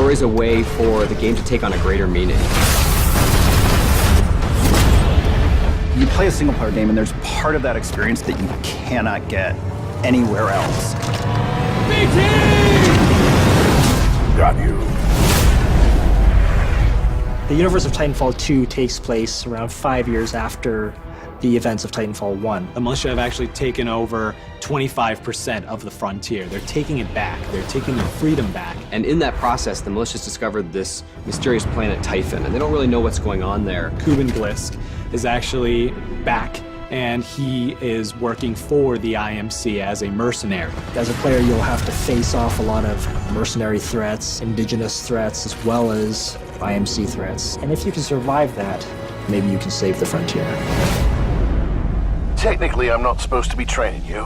story's a way for the game to take on a greater meaning. You play a single-player game, and there's part of that experience that you cannot get anywhere else. BT! Got you. The universe of Titanfall 2 takes place around 5 years after the events of Titanfall 1. The militia have actually taken over 25% of the frontier. They're taking it back. They're taking their freedom back. And in that process, the militia's discovered this mysterious planet Typhon, and they don't really know what's going on there. Kuben Glisk is actually back, and he is working for the IMC as a mercenary. As a player, you'll have to face off a lot of mercenary threats, indigenous threats, as well as IMC threats. And if you can survive that, maybe you can save the frontier. Technically, I'm not supposed to be training you,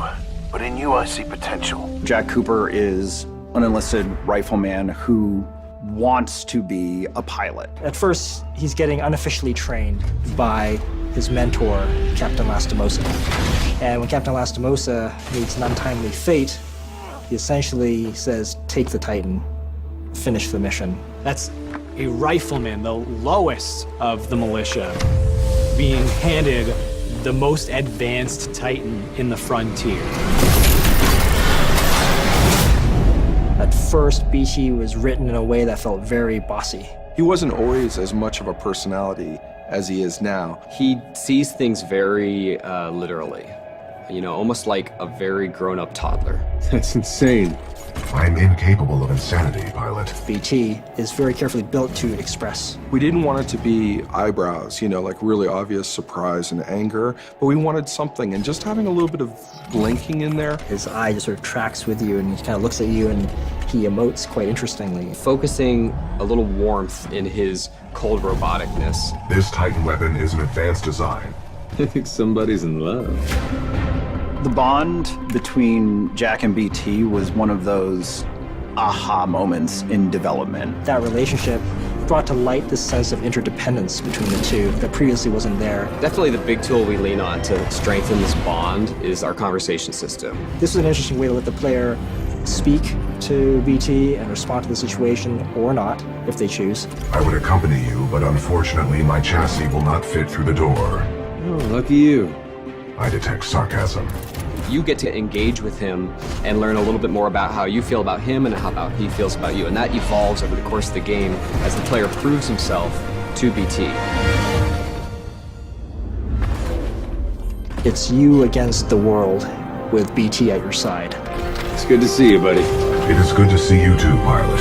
but in you I see potential. Jack Cooper is an enlisted rifleman who wants to be a pilot. At first, he's getting unofficially trained by his mentor, Captain Lastimosa. And when Captain Lastimosa meets an untimely fate, he essentially says, take the Titan, finish the mission. That's a rifleman, the lowest of the militia, being handed the most advanced Titan in the frontier. At first, BT was written in a way that felt very bossy. He wasn't always as much of a personality as he is now. He sees things very literally, you know, almost like a very grown-up toddler. That's insane. I'm incapable of insanity, pilot. BT is very carefully built to express. We didn't want it to be eyebrows, you know, like really obvious surprise and anger, but we wanted something, and just having a little bit of blinking in there. His eye just sort of tracks with you, and he kind of looks at you, and he emotes quite interestingly. Focusing a little warmth in his cold roboticness. This Titan weapon is an advanced design. I think somebody's in love. The bond between Jack and BT was one of those aha moments in development. That relationship brought to light this sense of interdependence between the two that previously wasn't there. Definitely the big tool we lean on to strengthen this bond is our conversation system. This is an interesting way to let the player speak to BT and respond to the situation, or not, if they choose. I would accompany you, but unfortunately my chassis will not fit through the door. Oh, lucky you. I detect sarcasm. You get to engage with him and learn a little bit more about how you feel about him and how about he feels about you. And that evolves over the course of the game as the player proves himself to BT. It's you against the world with BT at your side. It's good to see you, buddy. It is good to see you too, pilot.